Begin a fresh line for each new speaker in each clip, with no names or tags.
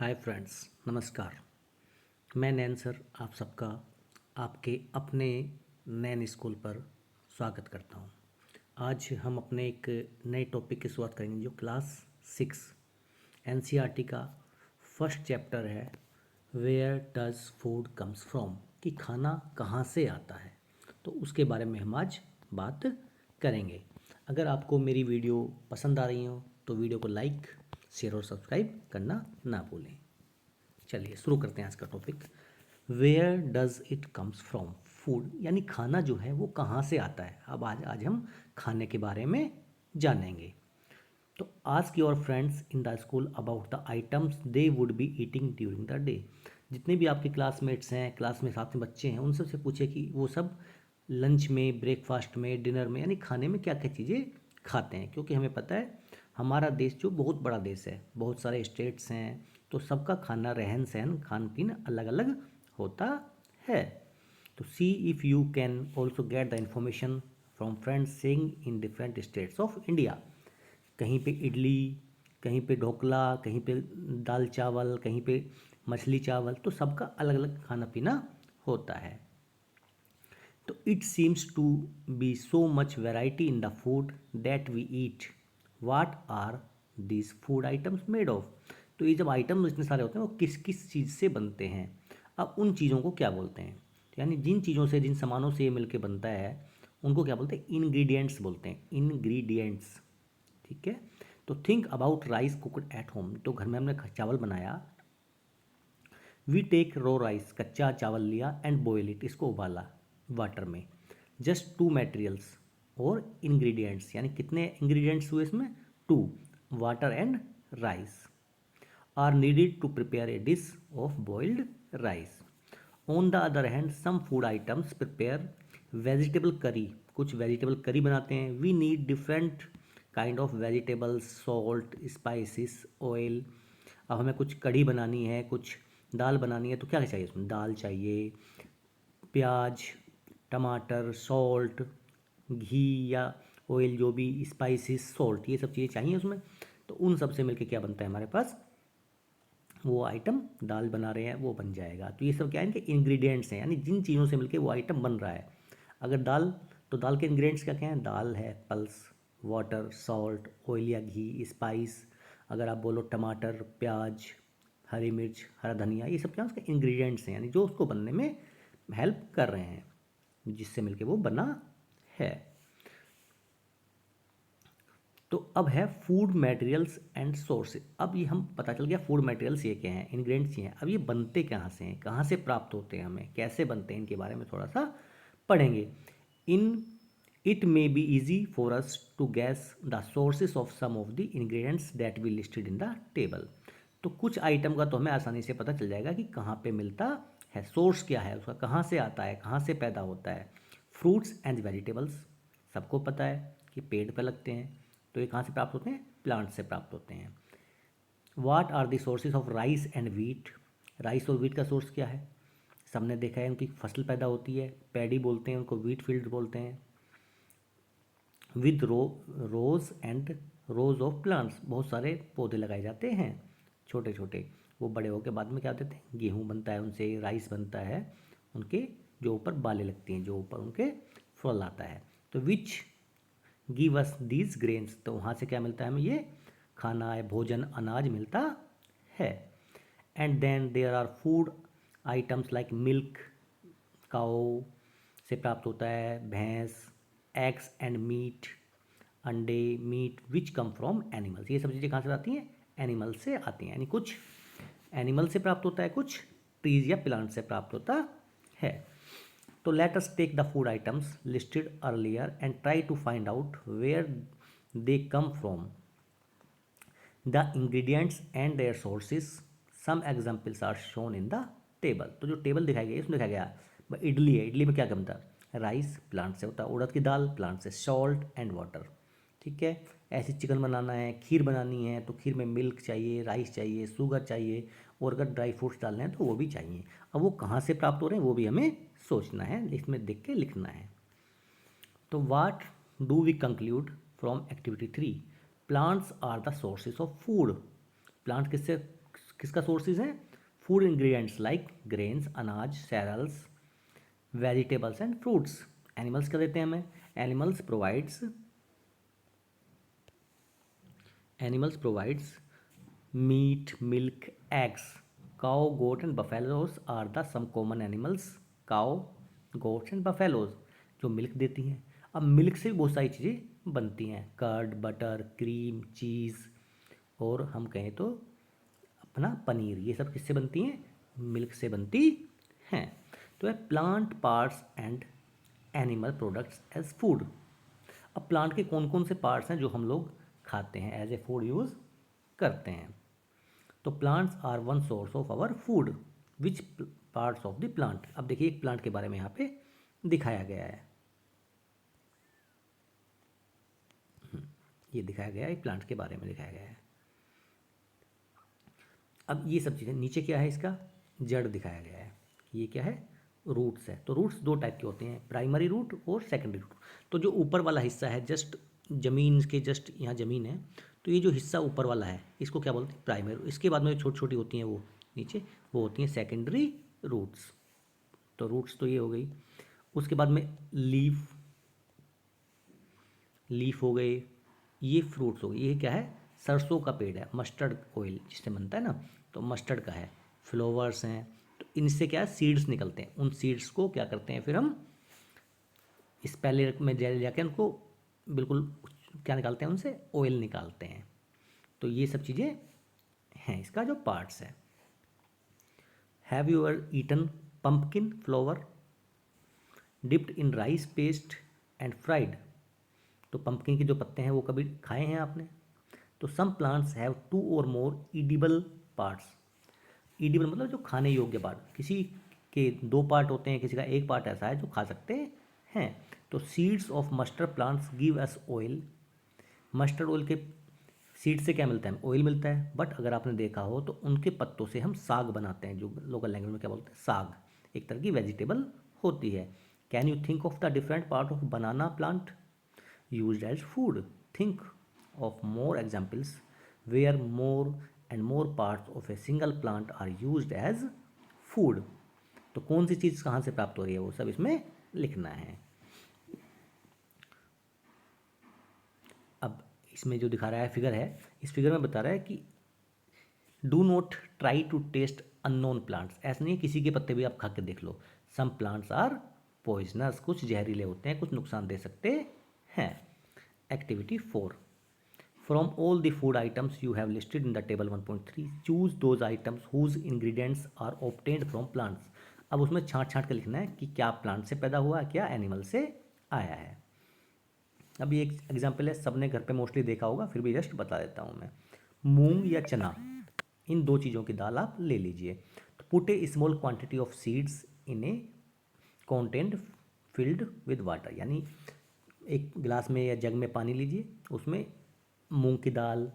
Hi friends, नमस्कार। मैं नैन sir आप सबका आपके अपने नैन स्कूल पर स्वागत करता हूं। आज हम अपने एक नए टॉपिक की शुरुआत करेंगे जो क्लास 6 एनसीईआरटी का फर्स्ट चैप्टर है, where does food comes from, कि खाना कहाँ से आता है। तो उसके बारे में हम आज बात करेंगे। अगर आपको मेरी वीडियो पसंद आ रही हो तो वीडियो को लाइक, शेयर और सब्सक्राइब करना ना भूलें। चलिए शुरू करते हैं आज का topic. Where does it comes from, food यानी खाना जो है वो कहाँ से आता है। अब आज हम खाने के बारे में जानेंगे। तो ask your friends in the school about the items they would be eating during the day. जितने भी आपके क्लासमेट्स हैं, क्लास में साथ में बच्चे हैं, उन सबसे पूछे कि वो सब लंच में, ब्रेकफास्ट में, डिनर में यानी खाने में क्या क्या चीज़ें खाते हैं। क्योंकि हमें पता है हमारा देश जो बहुत बड़ा देश है, बहुत सारे स्टेट्स हैं, तो सबका खाना, रहन सहन, खान पीन अलग अलग होता है। तो सी if you can also get the information from friends saying in different states of India. कहीं पे इडली, कहीं पे ढोकला, कहीं पे दाल चावल, कहीं पे मछली चावल, तो सबका अलग अलग खाना पीना होता है। तो it seems to be so much variety in the food that we eat, what are this food items made of. तो ये जब आइटम इतने सारे होते हैं वो किस किस चीज़ से बनते हैं। अब उन चीज़ों को क्या बोलते हैं, यानी जिन चीज़ों से, जिन सामानों से ये मिलके बनता है उनको क्या बोलते हैं, इंग्रेडिएंट्स बोलते हैं, इंग्रेडिएंट्स। ठीक है। तो think about rice cooked at home. तो घर में हमने चावल बनाया, वी टेक रो राइस, कच्चा चावल लिया, एंड बॉयल इट, इसको उबाला वाटर में। जस्ट टू मटेरियल्स और इंग्रेडिएंट्स, यानी कितने इंग्रेडिएंट्स हुए इसमें, two, water and rice are needed to prepare a dish of boiled rice. On the other hand some food items prepare vegetable curry, कुछ vegetable curry बनाते हैं। We need different kind of vegetables, salt, spices, oil. अब हमें कुछ कढ़ी बनानी है, कुछ दाल बनानी है, तो क्या चाहिए उसमें, दाल चाहिए, प्याज, टमाटर, सॉल्ट, घी या ऑयल, जो भी, स्पाइसेस, सॉल्ट, ये सब चीज़ें चाहिए उसमें। तो उन सब से मिलके क्या बनता है हमारे पास, वो आइटम, दाल बना रहे हैं वो बन जाएगा। तो ये सब क्या है, इनके इंग्रेडिएंट्स हैं, यानी जिन चीज़ों से मिलके वो आइटम बन रहा है। अगर दाल, तो दाल के इंग्रेडिएंट्स क्या क्या हैं, दाल है, पल्स, वाटर, सॉल्ट, ऑयल या घी, स्पाइस। अगर आप बोलो टमाटर, प्याज, हरी मिर्च, हरा धनिया, ये सब क्या है उसके इंग्रेडिएंट्स हैं, यानी जो उसको बनने में हेल्प कर रहे हैं, जिससे मिलके वो बना है। तो अब है फूड मटेरियल्स एंड सोर्सेज। अब ये हम पता चल गया फूड मटेरियल्स ये क्या हैं, इंग्रेडिएंट्स ये हैं। अब ये बनते कहाँ से हैं, कहाँ से प्राप्त होते हैं, हमें कैसे बनते हैं, इनके बारे में थोड़ा सा पढ़ेंगे। In it may be easy for us to guess the sources of some of the ingredients that we listed in the table. तो कुछ आइटम का तो हमें आसानी से पता चल जाएगा कि कहाँ पे मिलता है, सोर्स क्या है उसका, कहाँ से आता है, कहाँ से पैदा होता है। फ्रूट्स एंड वेजिटेबल्स, सबको पता है कि पेड़ पर लगते हैं, तो ये कहाँ से प्राप्त होते हैं, प्लांट से प्राप्त होते हैं। What are the sources of rice and wheat, rice और वीट का सोर्स क्या है, सबने देखा है उनकी फसल पैदा होती है, पैडी बोलते हैं उनको, वीट फील्ड बोलते हैं। With rows and rows of plants, बहुत सारे पौधे लगाए जाते हैं छोटे छोटे, वो बड़े होकर बाद में क्या देते हैं, गेहूँ बनता है उनसे, राइस बनता है उनके, जो ऊपर बालें लगती हैं, जो ऊपर उनके फल आता है। तो which give us these grains, तो वहाँ से क्या मिलता है हमें, ये खाना है, भोजन, अनाज मिलता है। And then there are food items like milk, cow से प्राप्त होता है, भैंस, एग्स एंड मीट, अंडे, meat which come from animals, ये सब चीज़ें कहाँ से आती हैं, एनिमल से आती हैं, यानी कुछ एनिमल से प्राप्त होता है, कुछ ट्रीज या प्लांट से प्राप्त होता है। तो let us take the food items listed earlier and try to find out where they come from, the ingredients and their sources. Some examples are shown in the table. तो जो table दिखाई गई है उसमें दिखाया गया, इडली है, इडली में क्या बनता है, राइस प्लांट से होता है, उड़द की दाल प्लांट से, सॉल्ट एंड वाटर। ठीक है। ऐसे चिकन बनाना है, खीर बनानी है, तो खीर में मिल्क चाहिए, राइस चाहिए, शुगर चाहिए, और अगर ड्राई फ्रूट्स डालने हैं तो वो भी चाहिए। अब वो कहाँ से प्राप्त हो रहे हैं वो भी हमें सोचना है, इसमें देख के लिखना है। तो what do we conclude from activity 3, plants are the sources of food. Plant किससे किसका सोर्सेज हैं? फूड इंग्रेडिएंट्स लाइक ग्रेन्स, अनाज, cereals, vegetables and fruits. Animals क्या देते हैं हमें? Animals provides meat, milk, eggs. Cow, goat and buffaloes are the some common animals. Cow, goats and buffaloes जो milk देती हैं। अब मिल्क से भी बहुत सारी चीज़ें बनती हैं, कर्ड, बटर, क्रीम, चीज़, और हम कहें तो अपना पनीर। ये सब किससे बनती हैं? मिल्क से बनती हैं। तो है plant parts and animal products as food. अब प्लांट के कौन कौन से पार्ट्स हैं जो हम लोग खाते हैं, एज ए फूड यूज़ करते हैं? तो plants are one source of our food. Which parts of the plant? अब देखिए एक प्लांट के बारे में यहाँ पे दिखाया गया है। ये दिखाया गया है, एक प्लांट के बारे में दिखाया गया है। अब ये सब चीज़ें, नीचे क्या है इसका? जड़ दिखाया गया है। ये क्या है? रूट्स है। तो रूट्स दो टाइप के होते हैं, प्राइमरी रूट और सेकेंडरी रूट। तो जो ऊपर वाला हिस्सा है, जस्ट जमीन के जस्ट यहाँ ज़मीन है, तो ये जो हिस्सा ऊपर वाला है इसको क्या बोलते हैं? प्राइमरी। इसके बाद में जो छोटी छोटी होती हैं वो नीचे, वो होती हैं सेकेंडरी रूट्स। तो रूट्स तो ये हो गई। उसके बाद में लीफ हो गए, ये फ्रूट्स हो गए। ये क्या है? सरसों का पेड़ है, मस्टर्ड ऑयल जिससे बनता है ना, तो मस्टर्ड का है। फ्लावर्स हैं, तो इनसे क्या है? सीड्स निकलते हैं। उन सीड्स को क्या करते हैं फिर हम इस पहले में जल जाके उनको बिल्कुल क्या निकालते हैं? उनसे ऑयल निकालते हैं। तो ये सब चीज़ें हैं इसका जो पार्ट्स है। Have you ever eaten pumpkin flower dipped in rice paste and fried? तो पंपकिन के जो पत्ते हैं वो कभी खाए हैं आपने? तो सम प्लांट्स हैव 2 और मोर ईडिबल पार्ट्स। ईडिबल मतलब जो खाने योग्य पार्ट। किसी के 2 पार्ट होते हैं, किसी का 1 पार्ट ऐसा है जो खा सकते हैं। तो seeds of mustard plants give us oil. Mustard oil के सीड से क्या मिलता है? ऑयल मिलता है। बट अगर आपने देखा हो तो उनके पत्तों से हम साग बनाते हैं, जो लोकल लैंग्वेज में क्या बोलते हैं? साग। एक तरह की वेजिटेबल होती है। Can you think of the different part of banana plant used as food? Think of more examples where more and more parts of a single plant are used as food. तो कौन सी चीज़ कहाँ से प्राप्त हो रही है वो सब इसमें लिखना है। अब इसमें जो दिखा रहा है फिगर है, इस फिगर में बता रहा है कि do not try to taste unknown plants. ऐसा नहीं है किसी के पत्ते भी आप खा के देख लो। सम प्लांट्स आर पॉइजनस, कुछ जहरीले होते हैं, कुछ नुकसान दे सकते हैं। Activity 4. From all the food items you have listed in the table 1.3, choose those items whose ingredients are obtained from plants. अब उसमें छांट छांट के लिखना है कि क्या प्लांट से पैदा हुआ, क्या एनिमल से आया है। अब ये एक एग्जाम्पल है, सबने घर पे मोस्टली देखा होगा, फिर भी जस्ट बता देता हूँ मैं। मूंग या चना, इन दो चीज़ों की दाल आप ले लीजिए। तो put A small quantity of seeds in A content filled with water, यानी एक गिलास में या जग में पानी लीजिए, उसमें मूंग की दाल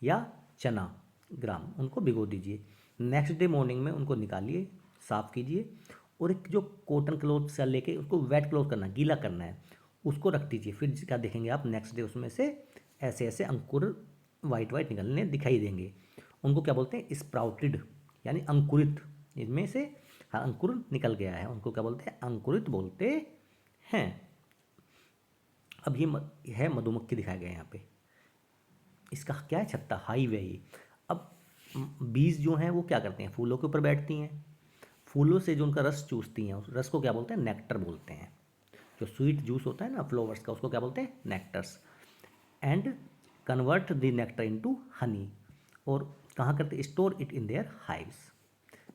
या चना ग्राम उनको भिगो दीजिए। नेक्स्ट डे मॉर्निंग में उनको निकालिए, साफ़ कीजिए, और एक जो कॉटन क्लॉथ से लेके उसको वेट क्लॉथ करना, गीला करना है, उसको रख दीजिए। फिर क्या देखेंगे आप? नेक्स्ट डे उसमें से ऐसे ऐसे अंकुर वाइट वाइट निकलने दिखाई देंगे। उनको क्या बोलते हैं? स्प्राउटेड, यानी अंकुरित। इनमें से हाँ अंकुर निकल गया है, उनको क्या बोलते हैं? अंकुरित बोलते हैं। अब ये है मधुमक्खी दिखाया गया है यहाँ पे। इसका क्या है? छत्ता, हाईव है ये। अब बीज जो हैं वो क्या करते हैं? फूलों के ऊपर बैठती हैं, फूलों से जो उनका रस चूसती हैं, उस रस को क्या बोलते हैं? नेक्टर बोलते हैं। जो स्वीट जूस होता है ना फ्लावर्स का, उसको क्या बोलते हैं? Nectars. And convert the nectar into Honey. और कहाँ करते? Store it in their hives.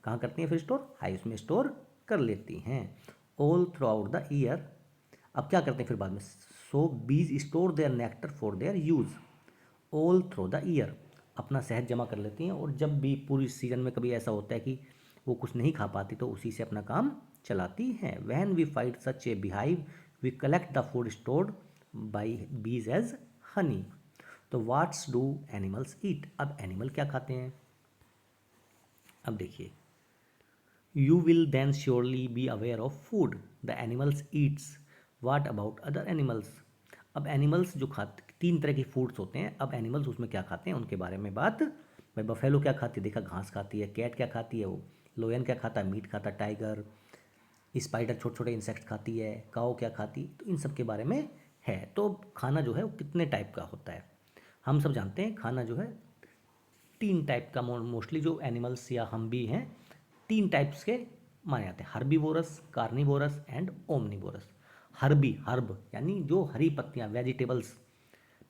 कहाँ करती हैं फिर स्टोर? हाइव्स में स्टोर कर लेती हैं all throughout the year. अब क्या करते हैं फिर बाद में? So bees store their nectar for their use all through the year. अपना शहद जमा कर लेती हैं, और जब भी पूरी सीजन में कभी ऐसा होता है कि वो कुछ नहीं खा पाती तो उसी से अपना काम चलाती हैं। When we fight such a beehive we collect the food stored by bees as honey. तो वाट्स डू एनिमल्स ईट? अब एनिमल क्या खाते हैं? अब देखिए, you will then surely be aware of food the animals eats. What about other animals? अब animals जो खाते, 3 तरह के फूड्स होते हैं। अब एनिमल्स उसमें क्या खाते हैं उनके बारे में बात भाई बफेलो क्या खाती है, देखा घास खाती है। कैट क्या खाती है, वो लोयन क्या खाता है, मीट खाता है। टाइगर, स्पाइडर छोटे छोटे इंसेक्ट खाती है। काऊ क्या खाती, तो इन सब के बारे में है। तो खाना जो है वो कितने टाइप का होता है, हम सब जानते हैं। खाना जो है 3 टाइप का, मोस्टली जो एनिमल्स या हम भी हैं 3 टाइप्स के माने जाते हैं, herbivorous, carnivorous and omnivorous. Herb यानी जो हरी पत्तियाँ, वेजिटेबल्स,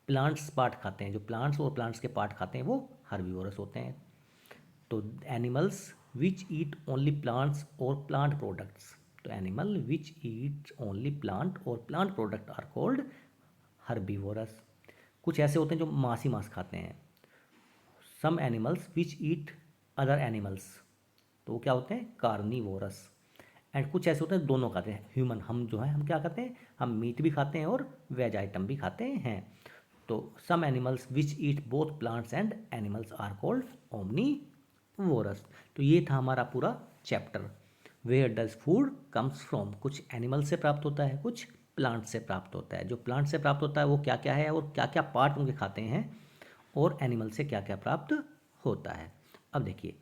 प्लांट्स पार्ट खाते हैं, जो प्लांट्स और प्लांट्स के पार्ट खाते हैं वो हर्बीवोरस होते हैं। तो animals which eat only plants और प्लांट प्रोडक्ट्स, तो animal which eat only plant और plant product are called herbivorous. कुछ ऐसे होते हैं जो मांस ही मांस खाते हैं, some animals which eat other animals, तो वो क्या होते हैं, कार्निवोरस। एंड कुछ ऐसे होते हैं दोनों खाते हैं, ह्यूमन, हम जो है हम क्या खाते हैं, हम मीट भी खाते हैं और वेज आइटम भी खाते हैं। तो some animals which eat both plants and animals are called omnivorous. तो ये था हमारा पूरा chapter, where does food comes from. कुछ एनिमल से प्राप्त होता है, कुछ प्लांट से प्राप्त होता है। जो प्लांट से प्राप्त होता है वो क्या क्या है और क्या क्या पार्ट उनके खाते हैं, और एनिमल से क्या क्या प्राप्त होता है। अब देखिए,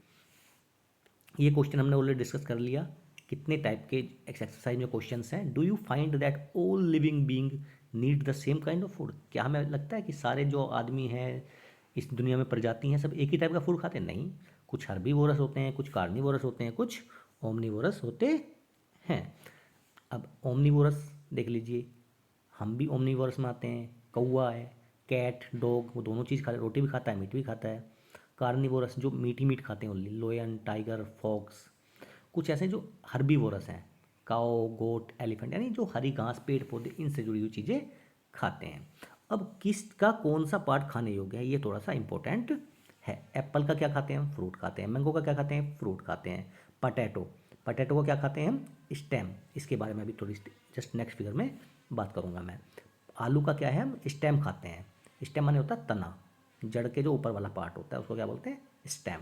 ये क्वेश्चन हमने ऑलरेडी डिस्कस कर लिया। कितने टाइप के एक्सरसाइज में क्वेश्चंस हैं। Do you find that all living being need the same kind of food, क्या हमें लगता है कि सारे जो आदमी हैं इस दुनिया में, प्रजाति हैं, सब एक ही टाइप का फूड खाते हैं? नहीं, कुछ हर्बीवोरस होते हैं, कुछ कार्निवोरस होते हैं, कुछ ओमनिवोरस होते हैं। अब ओमनिवोरस देख लीजिए, हम भी ओमनिवोरस में आते हैं। कौवा है, कैट, डॉग, वो दोनों चीज़ खाता है, रोटी भी खाता है, मीट भी खाता है। कार्निवोरस जो मीट ही मीट खाते हैं ओनली, लोयन, टाइगर, फॉक्स। कुछ ऐसे जो हर्बीवोरस हैं, काओ, गोट, एलिफेंट, यानी जो हरी घास, पेड़ पौधे, इनसे जुड़ी हुई चीज़ें खाते हैं। अब किसका कौन सा पार्ट खाने योग्य है, ये थोड़ा सा इंपॉर्टेंट है। एप्पल का क्या खाते हैं हम, फ्रूट खाते हैं। मैंगो का क्या खाते हैं, फ्रूट खाते हैं। पटेटो, पटेटो को क्या खाते हैं हम, स्टेम। इसके बारे में अभी थोड़ी जस्ट नेक्स्ट फिगर में बात करूंगा मैं। आलू का क्या है, हम स्टेम खाते हैं। स्टेम माने होता है तना, जड़ के जो ऊपर वाला पार्ट होता है उसको क्या बोलते हैं, स्टेम।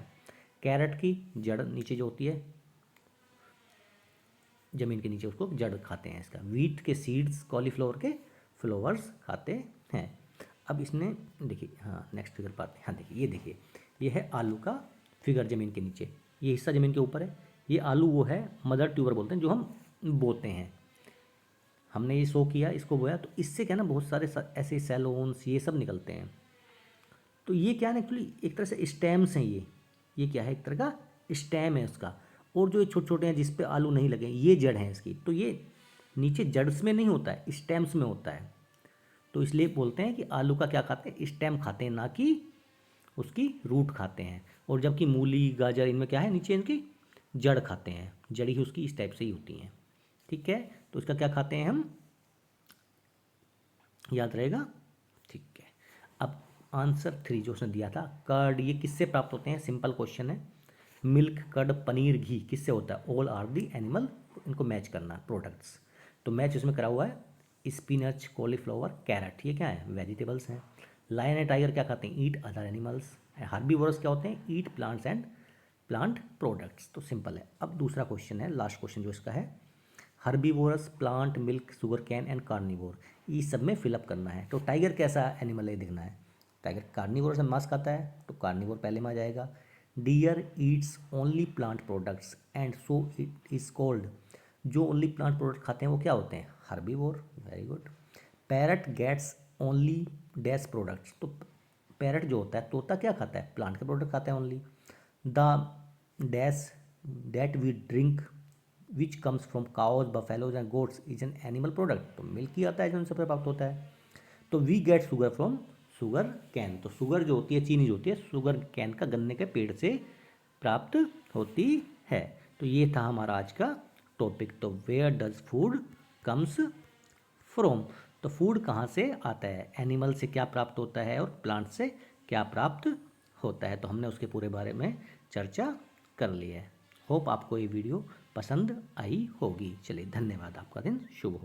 कैरेट की जड़ नीचे जो होती है ज़मीन के नीचे, उसको जड़ खाते हैं इसका। वीट के सीड्स, कॉलीफ्लावर के फ्लावर्स खाते हैं। अब इसने देखिए, हाँ नेक्स्ट फिगर पाते हैं। हाँ देखिए, ये देखिए, ये है आलू का फिगर ज़मीन के नीचे, ये हिस्सा ज़मीन के ऊपर है। ये आलू वो है, मदर ट्यूबर बोलते हैं, जो हम बोते हैं। हमने ये शो किया, इसको बोया, तो इससे क्या ना बहुत सारे ऐसे सेलोन्स ये सब निकलते हैं। तो ये क्या है ना, एक्चुअली एक तरह से स्टेम्स हैं ये क्या है, एक तरह का स्टेम है उसका। और जो ये छोटे छोटे हैं जिस पे आलू नहीं लगे, ये जड़ है इसकी। तो ये नीचे जड़्स में नहीं होता है, स्टेम्स में होता है। तो इसलिए बोलते हैं कि आलू का क्या खाते हैं, स्टेम खाते हैं, ना कि उसकी रूट खाते हैं। और जबकि मूली, गाजर, इनमें क्या है, नीचे इनकी जड़ खाते हैं, जड़ी ही उसकी इस टाइप से ही होती हैं। ठीक है, तो इसका क्या खाते हैं हम, याद रहेगा। ठीक है, अब आंसर 3 जो उसने दिया था, कर्ड, ये किससे प्राप्त होते हैं, सिंपल क्वेश्चन है। मिल्क, कर्ड, पनीर, घी किससे होता है, ऑल आर दी एनिमल। इनको मैच करना है प्रोडक्ट्स, तो मैच इसमें करा हुआ है। स्पिनच, कॉलीफ्लावर, कैरेट, ये क्या है, वेजिटेबल्स हैं। लायन एंड टाइगर क्या खाते हैं, ईट अदर एनिमल्स। हार्बीवोरस क्या होते हैं, ईट प्लांट्स एंड प्लांट प्रोडक्ट्स। तो सिंपल है। अब दूसरा क्वेश्चन है, लास्ट क्वेश्चन जो इसका है, herbivorous, plant, milk, sugar cane and carnivore, ये सब में फिलअप करना है। तो टाइगर कैसा एनिमल है देखना है। टाइगर कार्निवोर से मांस खाता है, तो कार्निवोर पहले में आ जाएगा। Deer eats only plant products and so it is called, जो ओनली प्लांट प्रोडक्ट खाते हैं वो क्या होते हैं, herbivore. Very good. Parrot gets only dash products, तो पैरट जो होता है, तोता क्या खाता है, प्लांट के प्रोडक्ट खाता है only. The dash that we drink which comes from cows, buffaloes and goats is an animal product, तो मिल्क ही आता है जो उनसे प्राप्त होता है। तो we get sugar from sugar cane, तो शुगर जो होती है, चीनी जो होती है, शुगर कैन का, गन्ने के पेड़ से प्राप्त होती है। तो ये था हमारा आज का टॉपिक। तो where does food comes from, तो फूड कहाँ से आता है, एनिमल से क्या प्राप्त होता है और प्लांट से क्या प्राप्त होता है। तो हमने उसके पूरे बारे में चर्चा कर ली है। होप आपको ये वीडियो पसंद आई होगी। चलिए, धन्यवाद, आपका दिन शुभ हो।